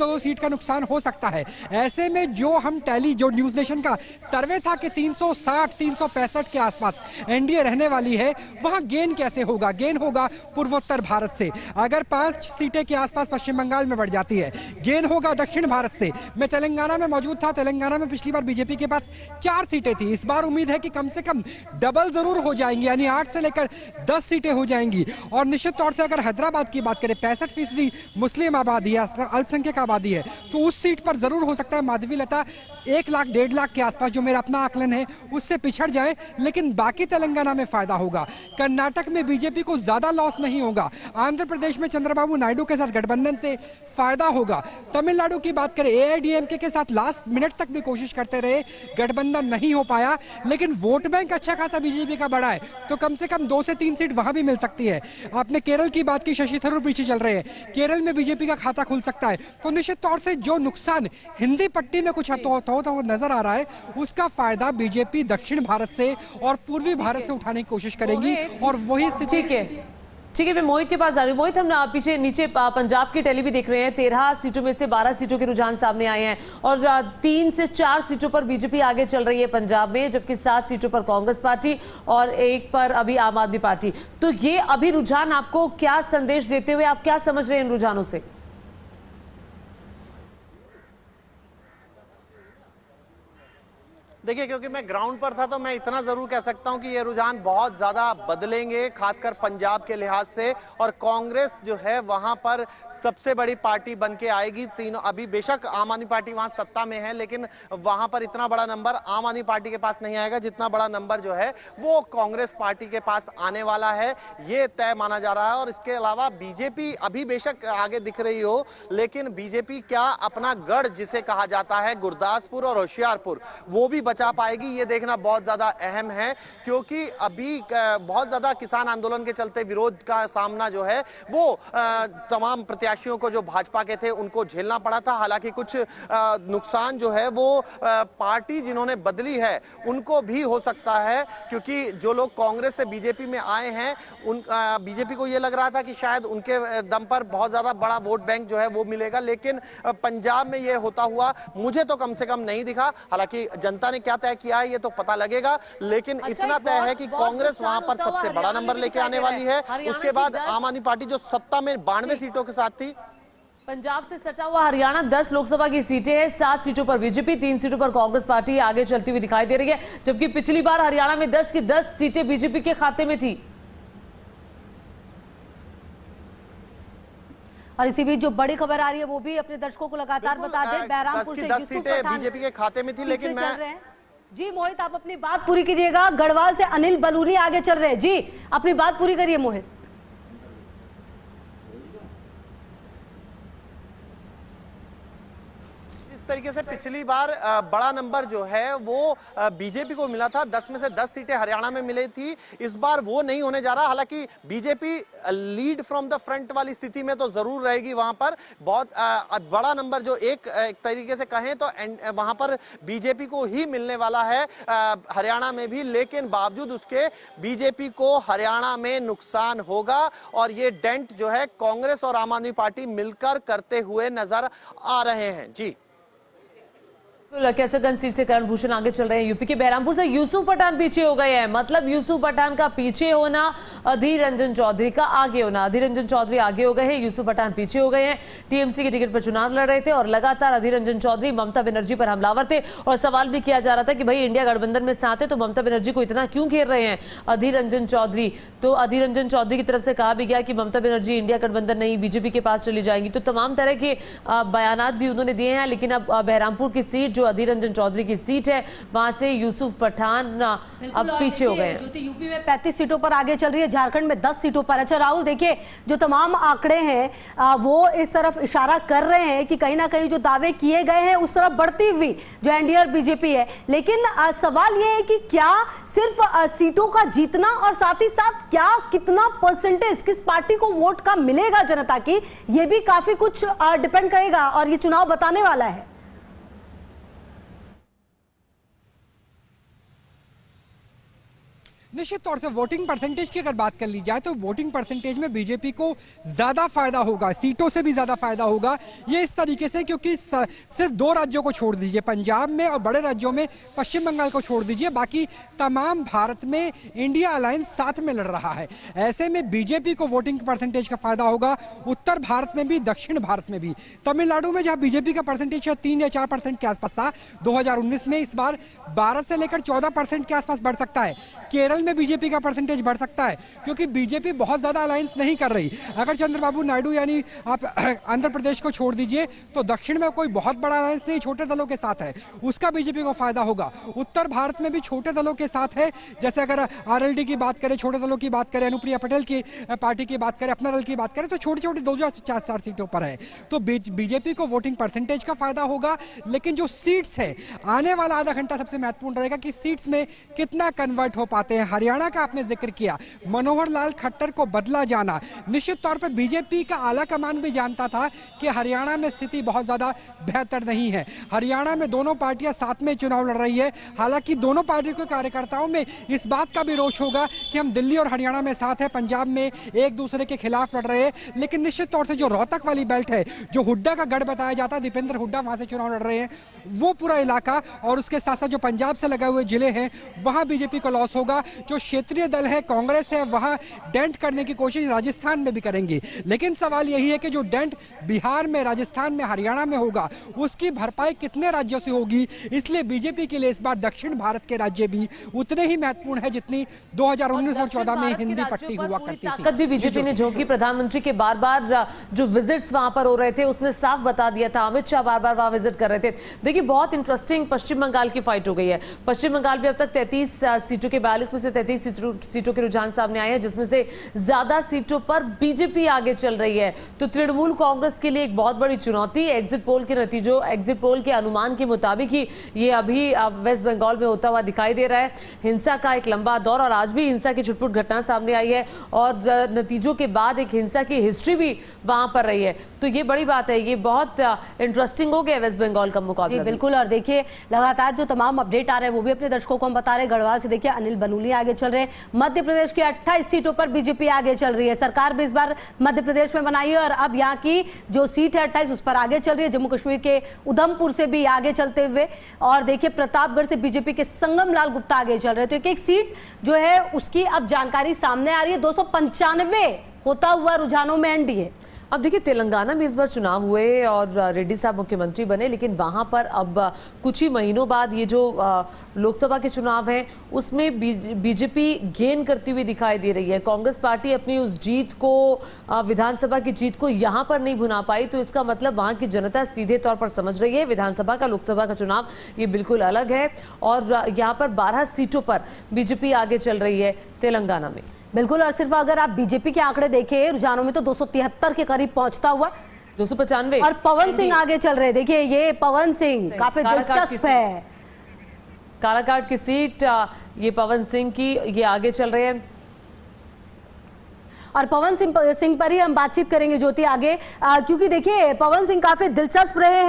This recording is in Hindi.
1-2 सीट का नुकसान हो सकता है। ऐसे में जो न्यूज नेशन का सर्वे था कि 360-365 के आसपास एनडीए रहने वाली है, वहां गेन कैसे होगा? गेन होगा पूर्वोत्तर भारत से। अगर 5 सीटें के आसपास पश्चिम बंगाल में बढ़ जाती है, गेन होगा दक्षिण भारत से। मैं तेलंगाना में मौजूद था, तेलंगाना में पिछली बार बीजेपी के पास 4 सीटें थी। इस बार उम्मीद है कि कम से कम डबल जरूर हो जाएंगी, यानी 8 से लेकर 10 सीटें हो जाएंगी। और निश्चित तौर से अगर हैदराबाद की बात करें, 65% मुस्लिम आबादी है, अल्पसंख्यक आबादी है, तो उस सीट पर जरूर हो सकता है माधवीलता 1 लाख 1.5 लाख के आसपास, जो मेरा अपना आकलन है, उससे पिछड़ जाए। लेकिन बाकी तेलंगाना में फायदा होगा। कर्नाटक में बीजेपी को ज्यादा लॉस नहीं होगा। आंध्र प्रदेश में चंद्रबाबू नायडू के साथ गठबंधन से फायदा होगा। तमिलनाडु की बात करें, एआईडीएमके के साथ लास्ट मिनट तक भी कोशिश करते रहे, गठबंधन नहीं हो पाया, लेकिन वोट बैंक अच्छा खासा बीजेपी का बड़ा है, तो कम से कम 2 से 3 सीट वहां भी मिल सकती है। आपने केरल की बात की, शशि थरूर पीछे चल रहे हैं, केरल में बीजेपी का खाता खुल सकता है। तो निश्चित तौर से जो नुकसान हिंदी पट्टी में कुछ होता हुआ नजर आ रहा है, उसका फायदा बीजेपी दक्षिण भारत से और पूर्वी भारत से उठाने की कोशिश करेगी। और वही स्थिति ठीक है, मैं मोहित के पास जा रही हूँ। मोहित, हम पीछे नीचे पंजाब की टैली भी देख रहे हैं। 13 सीटों में से 12 सीटों के रुझान सामने आए हैं और 3 से 4 सीटों पर बीजेपी आगे चल रही है पंजाब में, जबकि 7 सीटों पर कांग्रेस पार्टी और 1 पर अभी आम आदमी पार्टी। तो ये अभी रुझान आपको क्या संदेश देते हुए आप क्या समझ रहे हैं इन रुझानों से? देखिए, क्योंकि मैं ग्राउंड पर था तो मैं इतना जरूर कह सकता हूं कि ये रुझान बहुत ज्यादा बदलेंगे, खासकर पंजाब के लिहाज से। और कांग्रेस जो है वहां पर सबसे बड़ी पार्टी बन के आएगी। तीनों, अभी बेशक आम आदमी पार्टी वहां सत्ता में है, लेकिन वहां पर इतना बड़ा नंबर आम आदमी पार्टी के पास नहीं आएगा जितना बड़ा नंबर जो है वो कांग्रेस पार्टी के पास आने वाला है, ये तय माना जा रहा है। और इसके अलावा बीजेपी अभी बेशक आगे दिख रही हो, लेकिन बीजेपी क्या अपना गढ़ जिसे कहा जाता है गुरदासपुर और होशियारपुर, वो भी बचा पाएगी, ये देखना बहुत ज्यादा अहम है। क्योंकि अभी बहुत ज्यादा किसान आंदोलन के चलते विरोध का सामना जो है वो तमाम प्रत्याशियों को जो भाजपा के थे उनको झेलना पड़ा था। हालांकि कुछ नुकसान जो है वो पार्टी जिन्होंने बदली है उनको भी हो सकता है, क्योंकि जो लोग कांग्रेस से बीजेपी में आए हैं उन बीजेपी को ये लग रहा था कि शायद उनके दम पर बहुत ज्यादा बड़ा वोट बैंक जो है वो मिलेगा, लेकिन पंजाब में ये होता हुआ मुझे तो कम से कम नहीं दिखा। हालांकि जनता ने क्या तय किया है ये तो पता लगेगा, लेकिन इतना तय है कि कांग्रेस वहां पर सबसे बड़ा नंबर लेके आने वाली है। उसके बाद आम आदमी पार्टी जो सत्ता में 92 सीटों के साथ थी। पंजाब से सटा हुआ हरियाणा 10 लोकसभा की सीटें हैं, 7 सीटों पर बीजेपी, 3 सीटों पर कांग्रेस पार्टी आगे चलती हुई दिखाई दे रही है, जबकि पिछली बार हरियाणा में 10 की 10 सीटें बीजेपी के खाते में थी। और इसी बीच जो बड़ी खबर आ रही है वो भी अपने दर्शकों को लगातार बता दें। बहरामपुर से 10 सीटें बीजेपी के खाते में थी, लेकिन मैं जी मोहित आप अपनी बात पूरी कीजिएगा। गढ़वाल से अनिल बलूनी आगे चल रहे हैं, जी अपनी बात पूरी करिए मोहित। तरीके से पिछली बार बड़ा नंबर जो है वो बीजेपी को मिला था, 10 में से 10 सीटें हरियाणा में मिली थी। इस बार वो नहीं होने जा रहा। हालांकि BJP lead from the front वाली स्थिति में तो जरूर रहेगी, वहां पर बहुत बड़ा नंबर जो एक तरीके से कहें तो वहां पर बीजेपी को ही मिलने वाला है हरियाणा में भी। लेकिन बावजूद उसके बीजेपी को हरियाणा में नुकसान होगा और ये डेंट जो है कांग्रेस और आम आदमी पार्टी मिलकर करते हुए नजर आ रहे हैं। जी कैसरगंज सीट से करण भूषण आगे चल रहे हैं। यूपी के बहरामपुर से यूसुफ पठान पीछे हो गए हैं। मतलब यूसुफ पठान का पीछे होना, अधीर रंजन चौधरी का आगे होना। अधीर रंजन चौधरी आगे हो गए हैं, यूसुफ पठान पीछे हो गए हैं। टीएमसी के टिकट पर चुनाव लड़ रहे थे और लगातार अधीर रंजन चौधरी ममता बनर्जी पर हमलावर थे और सवाल भी किया जा रहा था कि भाई इंडिया गठबंधन में साथ है तो ममता बनर्जी को इतना क्यों घेर रहे हैं अधीर रंजन चौधरी। तो अधीर रंजन चौधरी की तरफ से कहा भी गया कि ममता बनर्जी इंडिया गठबंधन नहीं, बीजेपी के पास चली जाएंगी। तो तमाम तरह के बयान भी उन्होंने दिए हैं। लेकिन अब बहरामपुर की सीट जो अधीर रंजन चौधरी की सीट है वहां से यूसुफ पठान अब पीछे हो गए। ज्योति यूपी में 35 सीटों पर आगे चल रही है, झारखंड में 10 सीटों पर। अच्छा राहुल, देखिए जो तमाम आंकड़े हैं वो इस तरफ इशारा कर रहे हैं कि कहीं ना कहीं जो दावे किए गए हैं उस तरफ बढ़ती हुई जो एनडीए और बीजेपी है। लेकिन सवाल यह है कि क्या सिर्फ सीटों का जीतना और साथ ही साथ क्या कितना परसेंटेज किस पार्टी को वोट का मिलेगा जनता की, यह भी काफी कुछ डिपेंड करेगा और ये चुनाव बताने वाला है। निश्चित तौर से वोटिंग परसेंटेज की अगर बात कर ली जाए तो वोटिंग परसेंटेज में बीजेपी को ज्यादा फायदा होगा, सीटों से भी ज्यादा फायदा होगा। ये इस तरीके से क्योंकि सिर्फ 2 राज्यों को छोड़ दीजिए, पंजाब में और बड़े राज्यों में पश्चिम बंगाल को छोड़ दीजिए, बाकी तमाम भारत में इंडिया अलायंस साथ में लड़ रहा है। ऐसे में बीजेपी को वोटिंग परसेंटेज का फायदा होगा, उत्तर भारत में भी, दक्षिण भारत में भी। तमिलनाडु में जहां बीजेपी का परसेंटेज 3 या 4% के आसपास था 2019 में, इस बार 12 से लेकर 14% के आसपास बढ़ सकता है। केरल में बीजेपी का परसेंटेज बढ़ सकता है क्योंकि बीजेपी बहुत ज्यादा अलायंस नहीं कर रही। अगर चंद्रबाबू नायडू यानी आप आंध्र प्रदेश को छोड़ दीजिए तो दक्षिण में कोई बहुत बड़ा अलायंस नहीं, छोटे दलों के साथ है, उसका बीजेपी को फायदा होगा। उत्तर भारत में भी छोटे दलों के साथ है, जैसे अगर आरएलडी की बात करें, छोटे दलों की बात करें, अनुप्रिया पटेल की पार्टी की बात करें, अपना दल की बात करें, तो छोटी छोटी 2 से 4 सीटों पर है। तो बीजेपी को वोटिंग परसेंटेज का फायदा होगा, लेकिन जो सीट्स है, आने वाला आधा घंटा सबसे महत्वपूर्ण रहेगा कि सीट्स में कितना कन्वर्ट हो पाते हैं। हरियाणा का आपने जिक्र किया, मनोहर लाल खट्टर को बदला जाना, निश्चित तौर पर बीजेपी का आला कमान भी जानता था कि हरियाणा में स्थिति बहुत ज्यादा बेहतर नहीं है। हरियाणा में दोनों पार्टियां साथ में चुनाव लड़ रही है, हालांकि दोनों पार्टियों के कार्यकर्ताओं में इस बात का भी रोष होगा कि हम दिल्ली और हरियाणा में साथ है, पंजाब में एक दूसरे के खिलाफ लड़ रहे हैं। लेकिन निश्चित तौर से जो रोहतक वाली बेल्ट है, जो हुड्डा का गढ़ बताया जाता है, दीपेंद्र हुड्डा वहां से चुनाव लड़ रहे हैं, वो पूरा इलाका और उसके साथ साथ जो पंजाब से लगे हुए जिले हैं वहां बीजेपी को लॉस होगा। जो क्षेत्रीय दल है, कांग्रेस है, वहां डेंट करने की कोशिश राजस्थान में भी करेंगे, लेकिन सवाल यही है कि जो डेंट बिहार में, राजस्थान में, हरियाणा में होगा, उसकी भरपाई कितने राज्यों से होगी। इसलिए बीजेपी के लिए इस बार दक्षिण भारत के राज्य भी उतने ही महत्वपूर्ण है जितनी 2019 और 14 में हिंदी पट्टी हुआ करती थी। ताकत भी बीजेपी ने झोंकी। प्रधानमंत्री के बार बार जो विजिट्स वहां पर हो रहे थे, उसने साफ बता दिया था, अमित शाह बार बार वहां विजिट कर रहे थे। देखिए, बहुत इंटरेस्टिंग पश्चिम बंगाल की फाइट हो गई है। पश्चिम बंगाल में अब तक 33 सीटों के 42 में से 33 सीटों के रुझान सामने आए हैं, जिसमें से ज्यादा सीटों पर बीजेपी आगे चल रही है। तो तृणमूल कांग्रेस के लिए एक बहुत बड़ी चुनौती। एग्जिट पोल के नतीजों, एग्जिट पोल के अनुमान के मुताबिक ही ये अभी वेस्ट बंगाल में होता हुआ दिखाई दे रहा है। हिंसा का एक लंबा दौर, और आज भी हिंसा की छुटपुट घटना सामने आई है, और नतीजों के बाद एक हिंसा की हिस्ट्री भी वहां पर रही है। तो ये बड़ी बात है, ये बहुत इंटरेस्टिंग हो गया वेस्ट बंगाल का मुकाबला। बिल्कुल, और देखिए लगातार जो तमाम अपडेट आ रहे हैं वो भी अपने दर्शकों को हम बता रहे हैं। गढ़वाल से देखिए अनिल बनूली आगे चल रहे हैं। मध्य प्रदेश की 28 सीटों पर बीजेपी आगे चल रही है। सरकार भी इस बार मध्य प्रदेश में बनाई है और अब यहाँ की जो सीट है 28 उस पर आगे चल रही है। जम्मू कश्मीर के उधमपुर से भी आगे चलते हुए, और देखिए प्रतापगढ़ से बीजेपी के संगम लाल गुप्ता आगे चल रहे हैं। तो एक एक सीट जो है उसकी अब जानकारी सामने आ रही है। 295 होता हुआ रुझानों में एनडीए। अब देखिए, तेलंगाना में इस बार चुनाव हुए और रेड्डी साहब मुख्यमंत्री बने, लेकिन वहां पर अब कुछ ही महीनों बाद ये जो लोकसभा के चुनाव हैं उसमें बीजेपी गेन करती हुई दिखाई दे रही है। कांग्रेस पार्टी अपनी उस जीत को, विधानसभा की जीत को यहां पर नहीं भुना पाई, तो इसका मतलब वहां की जनता सीधे तौर पर समझ रही है विधानसभा का, लोकसभा का चुनाव ये बिल्कुल अलग है। और यहाँ पर 12 सीटों पर बीजेपी आगे चल रही है तेलंगाना में। बिल्कुल, और सिर्फ अगर आप बीजेपी के आंकड़े देखें रुझानों में तो 273 के करीब पहुंचता हुआ, 295। और पवन सिंह आगे चल रहे। देखिए ये पवन सिंह काफी दिलचस्प है। काराकाट की सीट ये पवन सिंह की, ये आगे चल रहे हैं। और पवन सिंह पर ही हम बातचीत करेंगे ज्योति आगे, क्योंकि देखिए पवन सिंह काफी दिलचस्प रहे हैं।